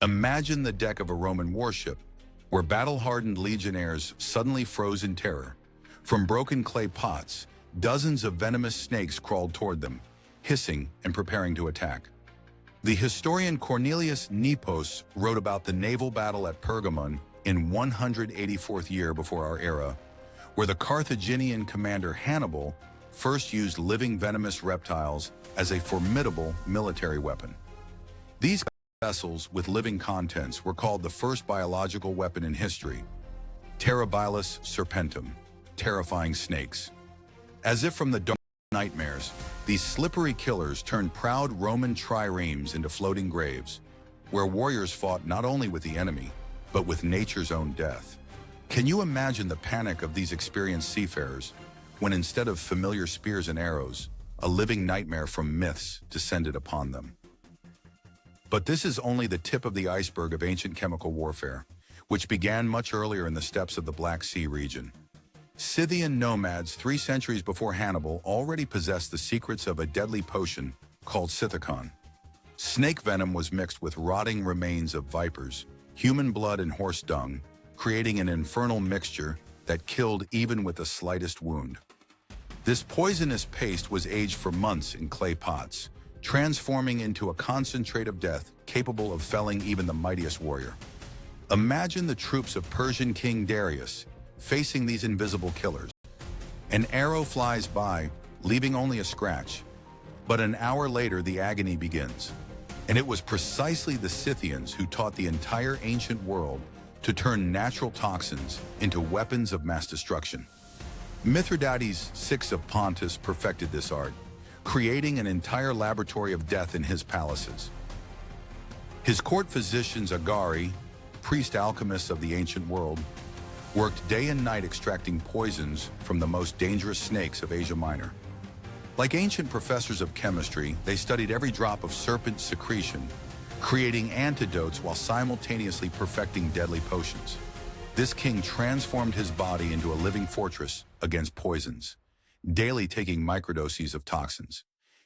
Imagine the deck of a Roman warship, where battle-hardened legionnaires suddenly froze in terror. From broken clay pots, dozens of venomous snakes crawled toward them, hissing and preparing to attack. The historian Cornelius Nepos wrote about the naval battle at Pergamon in 184th year before our era, where the Carthaginian commander Hannibal first used living venomous reptiles as a formidable military weapon. These vessels with living contents were called the first biological weapon in history, Terribilis serpentum, terrifying snakes. As if from the dark nightmares, these slippery killers turned proud Roman triremes into floating graves, where warriors fought not only with the enemy, but with nature's own death. Can you imagine the panic of these experienced seafarers when instead of familiar spears and arrows, a living nightmare from myths descended upon them? But this is only the tip of the iceberg of ancient chemical warfare, which began much earlier in the steppes of the Black Sea region. Scythian nomads 3 centuries before Hannibal already possessed the secrets of a deadly potion called Sithicon. Snake venom was mixed with rotting remains of vipers, human blood and horse dung, creating an infernal mixture that killed even with the slightest wound. This poisonous paste was aged for months in clay pots, transforming into a concentrate of death capable of felling even the mightiest warrior. Imagine the troops of Persian King Darius facing these invisible killers. An arrow flies by, leaving only a scratch, but an hour later the agony begins. And it was precisely the Scythians who taught the entire ancient world to turn natural toxins into weapons of mass destruction. Mithridates VI of Pontus perfected this art, creating an entire laboratory of death in his palaces. His court physicians Agari, priest alchemists of the ancient world, worked day and night extracting poisons from the most dangerous snakes of Asia Minor. Like ancient professors of chemistry, they studied every drop of serpent secretion, creating antidotes while simultaneously perfecting deadly potions. This king transformed his body into a living fortress against poisons, daily taking microdoses of toxins.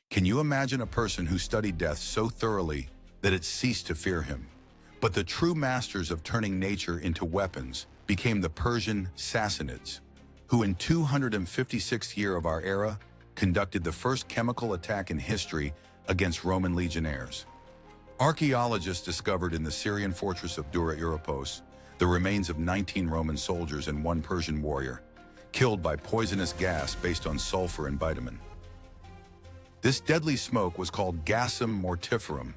Can you imagine a person who studied death so thoroughly that it ceased to fear him? But the true masters of turning nature into weapons became the Persian Sassanids, who in 256th year of our era conducted the first chemical attack in history against Roman legionnaires. Archaeologists discovered in the Syrian fortress of Dura Europos the remains of 19 Roman soldiers and 1 Persian warrior, killed by poisonous gas based on sulfur and bitumen. This deadly smoke was called gassum mortiferum,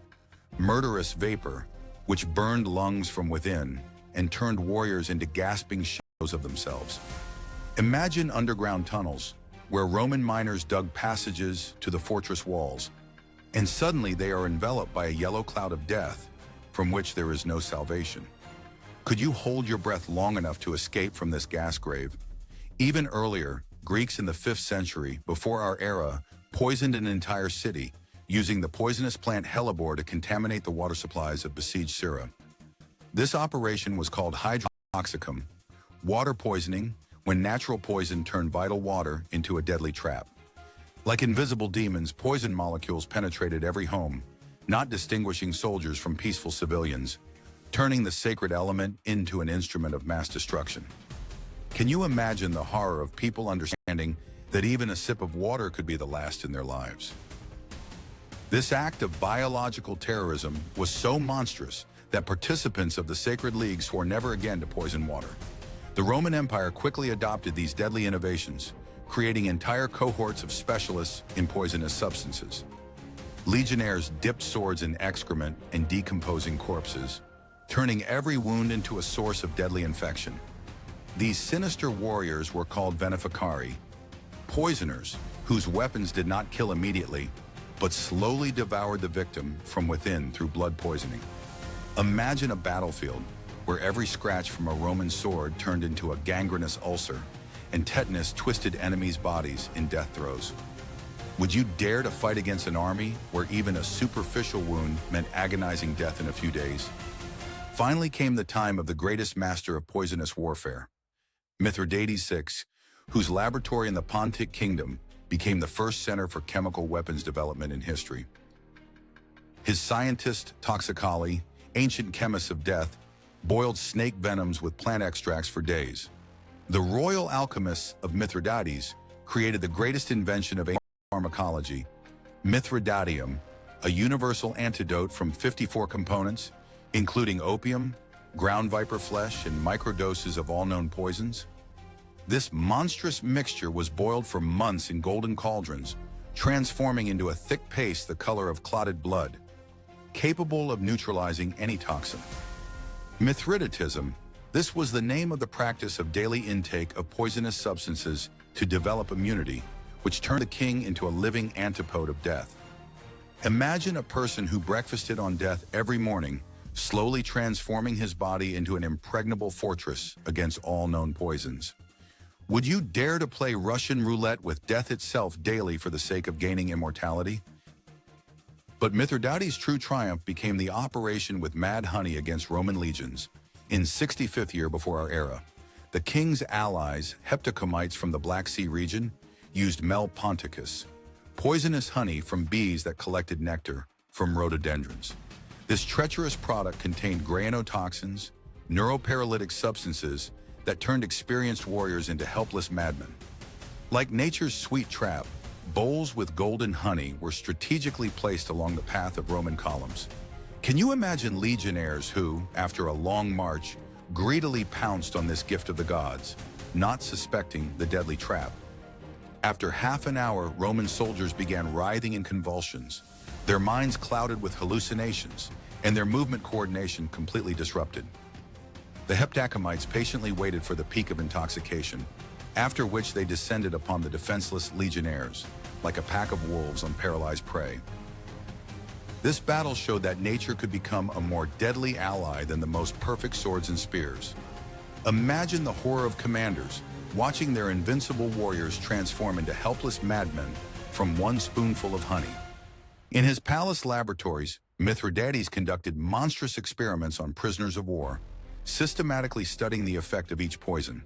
murderous vapor, which burned lungs from within and turned warriors into gasping shadows of themselves. Imagine underground tunnels, where Roman miners dug passages to the fortress walls, and suddenly they are enveloped by a yellow cloud of death, from which there is no salvation. Could you hold your breath long enough to escape from this gas grave? Even earlier, Greeks in the 5th century, before our era, poisoned an entire city, using the poisonous plant hellebore to contaminate the water supplies of besieged Syria. This operation was called hydroxycum, water poisoning, when natural poison turned vital water into a deadly trap. Like invisible demons, poison molecules penetrated every home, not distinguishing soldiers from peaceful civilians, turning the sacred element into an instrument of mass destruction. Can you imagine the horror of people understanding that even a sip of water could be the last in their lives? This act of biological terrorism was so monstrous that participants of the Sacred League swore never again to poison water. The Roman Empire quickly adopted these deadly innovations, creating entire cohorts of specialists in poisonous substances. Legionnaires dipped swords in excrement and decomposing corpses, turning every wound into a source of deadly infection. These sinister warriors were called veneficari, poisoners whose weapons did not kill immediately, but slowly devoured the victim from within through blood poisoning. Imagine a battlefield where every scratch from a Roman sword turned into a gangrenous ulcer, and tetanus twisted enemies' bodies in death throes. Would you dare to fight against an army where even a superficial wound meant agonizing death in a few days? Finally came the time of the greatest master of poisonous warfare, Mithridates VI, whose laboratory in the Pontic Kingdom became the first center for chemical weapons development in history. His scientist, toxicology, ancient chemists of death, boiled snake venoms with plant extracts for days. The royal alchemists of Mithridates created the greatest invention of ancient pharmacology, Mithridatium, a universal antidote from 54 components, including opium, ground viper flesh, and microdoses of all known poisons. This monstrous mixture was boiled for months in golden cauldrons, transforming into a thick paste the color of clotted blood, capable of neutralizing any toxin. Mithridatism, this was the name of the practice of daily intake of poisonous substances to develop immunity, which turned the king into a living antipode of death. Imagine a person who breakfasted on death every morning, slowly transforming his body into an impregnable fortress against all known poisons. Would you dare to play Russian roulette with death itself daily for the sake of gaining immortality? But Mithridates' true triumph became the operation with mad honey against Roman legions. In 65th year before our era, the king's allies, Heptacomites from the Black Sea region, used Mel ponticus, poisonous honey from bees that collected nectar from rhododendrons. This treacherous product contained grainotoxins, neuroparalytic substances that turned experienced warriors into helpless madmen. Like nature's sweet trap, bowls with golden honey were strategically placed along the path of Roman columns. Can you imagine legionnaires who, after a long march, greedily pounced on this gift of the gods, not suspecting the deadly trap? After half an hour, Roman soldiers began writhing in convulsions, their minds clouded with hallucinations, and their movement coordination completely disrupted. The Heptacomites patiently waited for the peak of intoxication, after which they descended upon the defenseless legionnaires, like a pack of wolves on paralyzed prey. This battle showed that nature could become a more deadly ally than the most perfect swords and spears. Imagine the horror of commanders watching their invincible warriors transform into helpless madmen from one spoonful of honey. In his palace laboratories, Mithridates conducted monstrous experiments on prisoners of war, systematically studying the effect of each poison.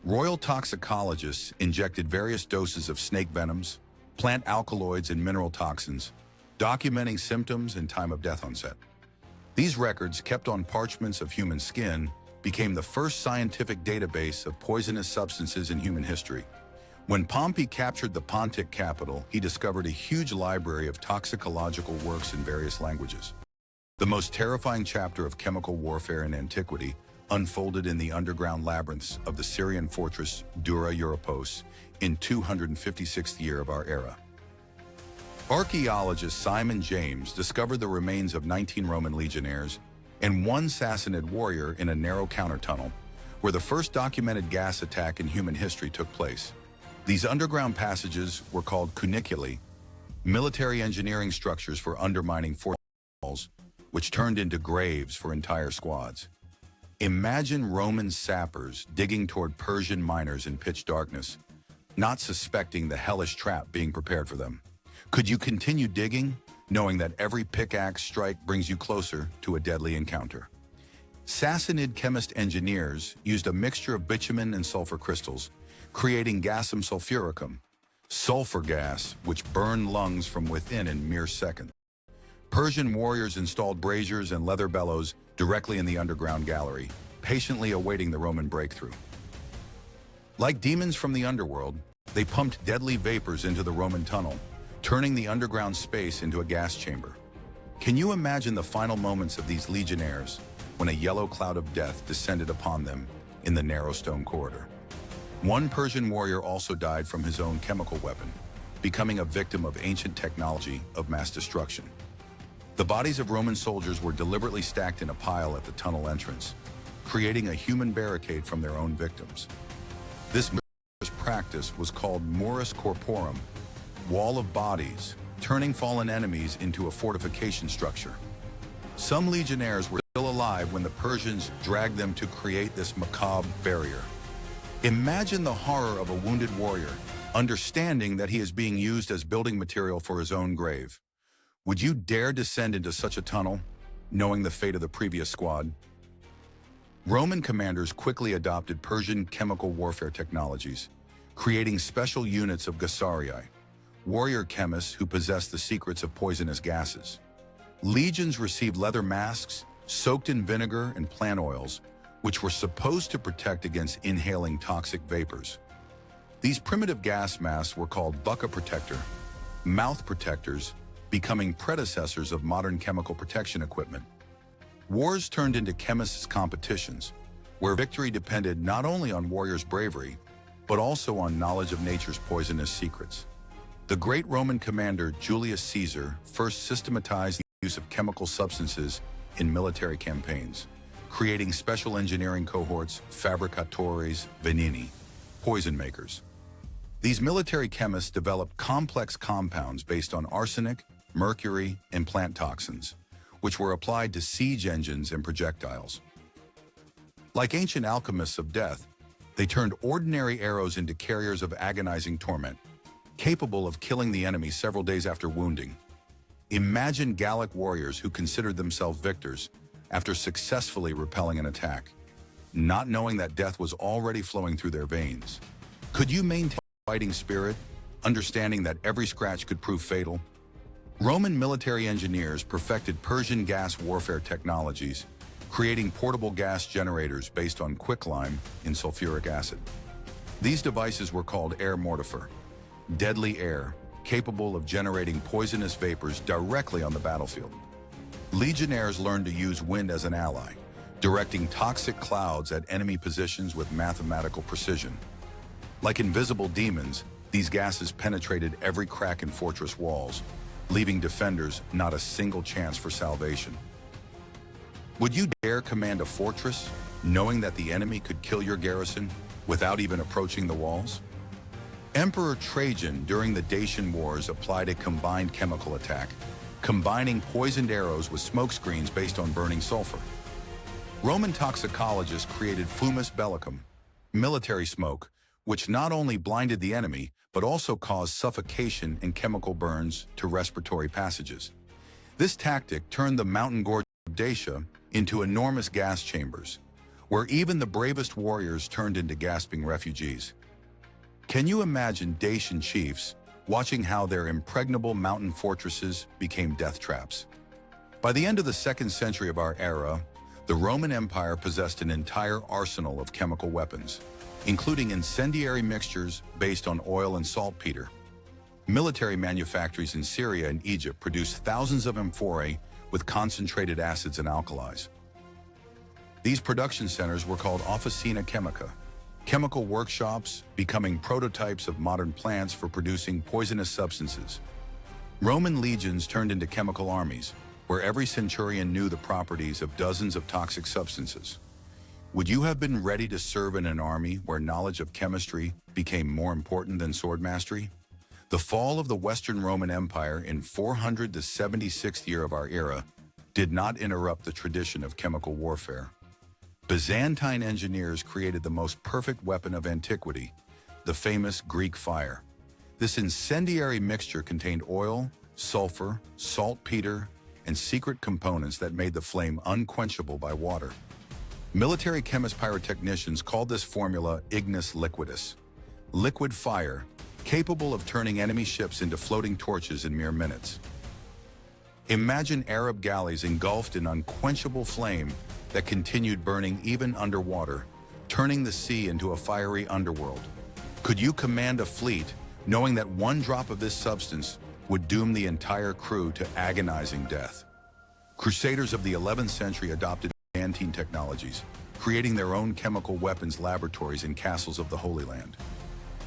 Royal toxicologists injected various doses of snake venoms, plant alkaloids, and mineral toxins, documenting symptoms and time of death onset. These records, kept on parchments of human skin, became the first scientific database of poisonous substances in human history. When Pompey captured the Pontic capital, he discovered a huge library of toxicological works in various languages. The most terrifying chapter of chemical warfare in antiquity unfolded in the underground labyrinths of the Syrian fortress Dura Europos in 256th year of our era. Archaeologist Simon James discovered the remains of 19 Roman legionnaires and one Sassanid warrior in a narrow counter-tunnel, where the first documented gas attack in human history took place. These underground passages were called cuniculi, military engineering structures for undermining fortress walls, which turned into graves for entire squads. Imagine Roman sappers digging toward Persian miners in pitch darkness, not suspecting the hellish trap being prepared for them. Could you continue digging, knowing that every pickaxe strike brings you closer to a deadly encounter? Sassanid chemist engineers used a mixture of bitumen and sulfur crystals, creating gassum sulfuricum, sulfur gas, which burned lungs from within in mere seconds. Persian warriors installed braziers and leather bellows directly in the underground gallery, patiently awaiting the Roman breakthrough. Like demons from the underworld, they pumped deadly vapors into the Roman tunnel, turning the underground space into a gas chamber. Can you imagine the final moments of these legionnaires when a yellow cloud of death descended upon them in the narrow stone corridor? One Persian warrior also died from his own chemical weapon, becoming a victim of ancient technology of mass destruction. The bodies of Roman soldiers were deliberately stacked in a pile at the tunnel entrance, creating a human barricade from their own victims. This practice was called Murus Corporum, wall of bodies, turning fallen enemies into a fortification structure. Some legionnaires were still alive when the Persians dragged them to create this macabre barrier. Imagine the horror of a wounded warrior, understanding that he is being used as building material for his own grave. Would you dare descend into such a tunnel, knowing the fate of the previous squad? Roman commanders quickly adopted Persian chemical warfare technologies, creating special units of Gassarii, warrior chemists who possessed the secrets of poisonous gases. Legions received leather masks, soaked in vinegar and plant oils, which were supposed to protect against inhaling toxic vapors. These primitive gas masks were called bucca protector, mouth protectors, becoming predecessors of modern chemical protection equipment. Wars turned into chemists' competitions, where victory depended not only on warriors' bravery, but also on knowledge of nature's poisonous secrets. The great Roman commander Julius Caesar first systematized the use of chemical substances in military campaigns, creating special engineering cohorts, fabricatores veneni, poison makers. These military chemists developed complex compounds based on arsenic, mercury, and plant toxins, which were applied to siege engines and projectiles. Like ancient alchemists of death, they turned ordinary arrows into carriers of agonizing torment, capable of killing the enemy several days after wounding. Imagine Gallic warriors who considered themselves victors after successfully repelling an attack, not knowing that death was already flowing through their veins. Could you maintain a fighting spirit, understanding that every scratch could prove fatal? Roman military engineers perfected Persian gas warfare technologies, creating portable gas generators based on quicklime and sulfuric acid. These devices were called air mortifer, deadly air, capable of generating poisonous vapors directly on the battlefield. Legionnaires learned to use wind as an ally, directing toxic clouds at enemy positions with mathematical precision. Like invisible demons, these gases penetrated every crack in fortress walls, leaving defenders not a single chance for salvation. Would you dare command a fortress, knowing that the enemy could kill your garrison without even approaching the walls? Emperor Trajan during the Dacian Wars applied a combined chemical attack, combining poisoned arrows with smokescreens based on burning sulfur. Roman toxicologists created fumus bellicum, military smoke, which not only blinded the enemy, but also caused suffocation and chemical burns to respiratory passages. This tactic turned the mountain gorge of Dacia into enormous gas chambers, where even the bravest warriors turned into gasping refugees. Can you imagine Dacian chiefs watching how their impregnable mountain fortresses became death traps? By the end of the 2nd century of our era, the Roman Empire possessed an entire arsenal of chemical weapons, including incendiary mixtures based on oil and saltpeter. Military manufactories in Syria and Egypt produced thousands of amphorae with concentrated acids and alkalis. These production centers were called officina chemica, chemical workshops becoming prototypes of modern plants for producing poisonous substances. Roman legions turned into chemical armies, where every centurion knew the properties of dozens of toxic substances. Would you have been ready to serve in an army where knowledge of chemistry became more important than sword mastery? The fall of the Western Roman Empire in 476th year of our era did not interrupt the tradition of chemical warfare. Byzantine engineers created the most perfect weapon of antiquity, the famous Greek fire. This incendiary mixture contained oil, sulfur, saltpeter, and secret components that made the flame unquenchable by water. Military chemist pyrotechnicians called this formula ignis liquidus, liquid fire, capable of turning enemy ships into floating torches in mere minutes. Imagine Arab galleys engulfed in unquenchable flame that continued burning even underwater, turning the sea into a fiery underworld. Could you command a fleet knowing that one drop of this substance would doom the entire crew to agonizing death? Crusaders of the 11th century adopted Byzantine technologies, creating their own chemical weapons laboratories in castles of the Holy Land.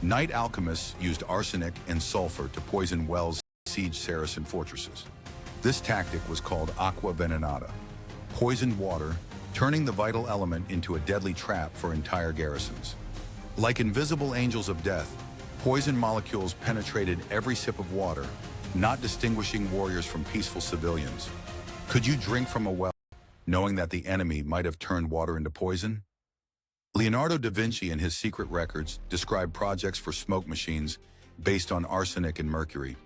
Night alchemists used arsenic and sulfur to poison wells in siege Saracen fortresses. This tactic was called aqua venenata, poisoned water, turning the vital element into a deadly trap for entire garrisons. Like invisible angels of death, poison molecules penetrated every sip of water, not distinguishing warriors from peaceful civilians. Could you drink from a well, knowing that the enemy might have turned water into poison? Leonardo da Vinci and his secret records described projects for smoke machines based on arsenic and mercury.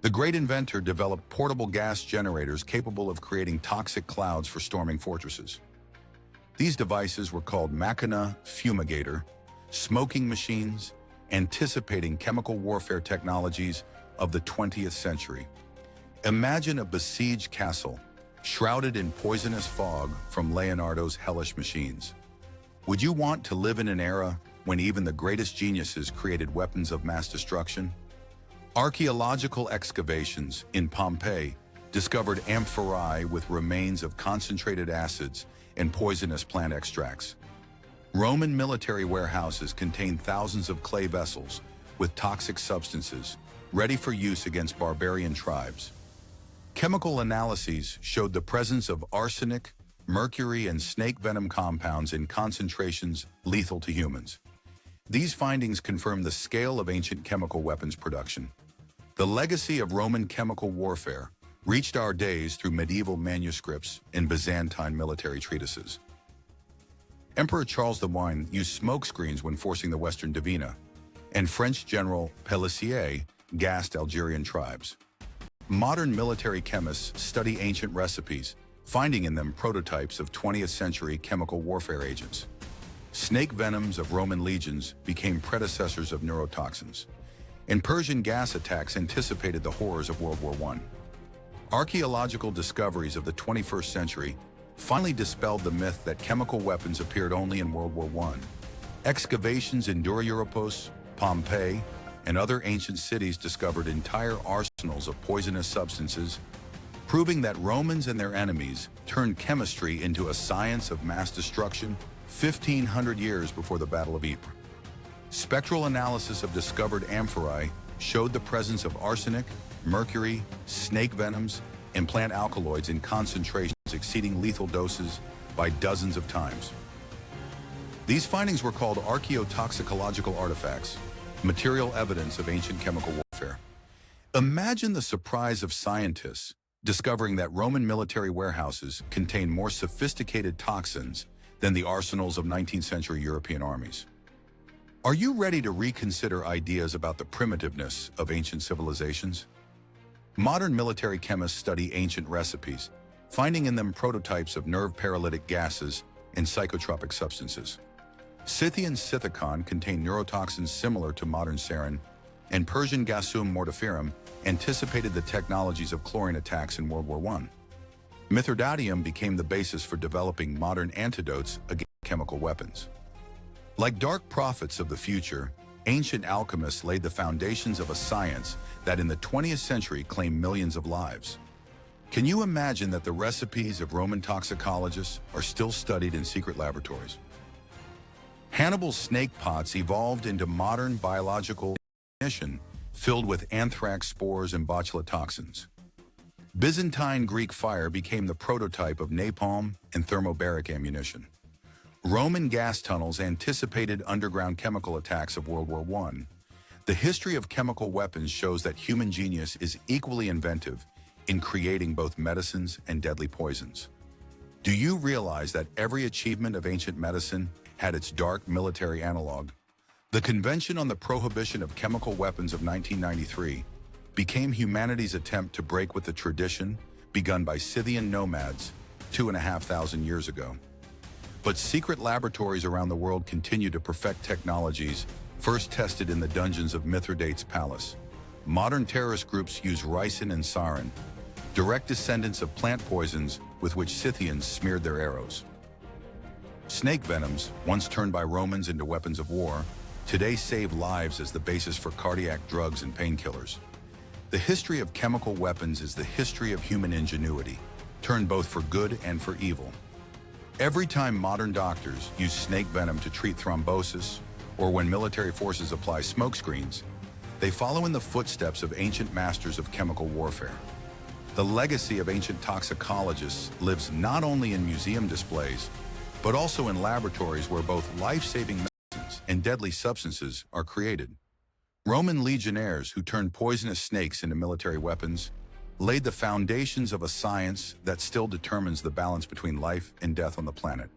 The great inventor developed portable gas generators capable of creating toxic clouds for storming fortresses. These devices were called machina fumigator, smoking machines, anticipating chemical warfare technologies of the 20th century. Imagine a besieged castle, shrouded in poisonous fog from Leonardo's hellish machines. Would you want to live in an era when even the greatest geniuses created weapons of mass destruction? Archaeological excavations in Pompeii discovered amphorae with remains of concentrated acids and poisonous plant extracts. Roman military warehouses contained thousands of clay vessels with toxic substances, ready for use against barbarian tribes. Chemical analyses showed the presence of arsenic, mercury, and snake venom compounds in concentrations lethal to humans. These findings confirm the scale of ancient chemical weapons production. The legacy of Roman chemical warfare reached our days through medieval manuscripts and Byzantine military treatises. Emperor Charles the Wine used smokescreens when forcing the Western Divina, and French General Pélissier gassed Algerian tribes. Modern military chemists study ancient recipes, finding in them prototypes of 20th century chemical warfare agents. Snake venoms of Roman legions became predecessors of neurotoxins, and Persian gas attacks anticipated the horrors of World War I. Archaeological discoveries of the 21st century finally dispelled the myth that chemical weapons appeared only in World War I. Excavations in Dura-Europos, Pompeii, and other ancient cities discovered entire arsenals of poisonous substances, proving that Romans and their enemies turned chemistry into a science of mass destruction 1,500 years before the Battle of Ypres. Spectral analysis of discovered amphorae showed the presence of arsenic, mercury, snake venoms, and plant alkaloids in concentrations exceeding lethal doses by dozens of times. These findings were called archaeotoxicological artifacts, material evidence of ancient chemical warfare. Imagine the surprise of scientists discovering that Roman military warehouses contained more sophisticated toxins than the arsenals of 19th century European armies. Are you ready to reconsider ideas about the primitiveness of ancient civilizations? Modern military chemists study ancient recipes, finding in them prototypes of nerve-paralytic gases and psychotropic substances. Scythian Scythicon contained neurotoxins similar to modern sarin, and Persian Gassum mortiferum anticipated the technologies of chlorine attacks in World War I. Mithridatium became the basis for developing modern antidotes against chemical weapons. Like dark prophets of the future, ancient alchemists laid the foundations of a science that in the 20th century claimed millions of lives. Can you imagine that the recipes of Roman toxicologists are still studied in secret laboratories? Hannibal's snake pots evolved into modern biological ammunition filled with anthrax spores and botulotoxins. Byzantine Greek fire became the prototype of napalm and thermobaric ammunition. Roman gas tunnels anticipated underground chemical attacks of World War I. The history of chemical weapons shows that human genius is equally inventive in creating both medicines and deadly poisons. Do you realize that every achievement of ancient medicine had its dark military analog? The Convention on the Prohibition of Chemical Weapons of 1993 became humanity's attempt to break with the tradition begun by Scythian nomads 2,500 years ago. But secret laboratories around the world continue to perfect technologies first tested in the dungeons of Mithridates' palace. Modern terrorist groups use ricin and sarin, direct descendants of plant poisons with which Scythians smeared their arrows. Snake venoms, once turned by Romans into weapons of war, today save lives as the basis for cardiac drugs and painkillers. The history of chemical weapons is the history of human ingenuity, turned both for good and for evil. Every time modern doctors use snake venom to treat thrombosis, or when military forces apply smokescreens, they follow in the footsteps of ancient masters of chemical warfare. The legacy of ancient toxicologists lives not only in museum displays, but also in laboratories where both life-saving medicines and deadly substances are created. Roman legionnaires who turned poisonous snakes into military weapons laid the foundations of a science that still determines the balance between life and death on the planet.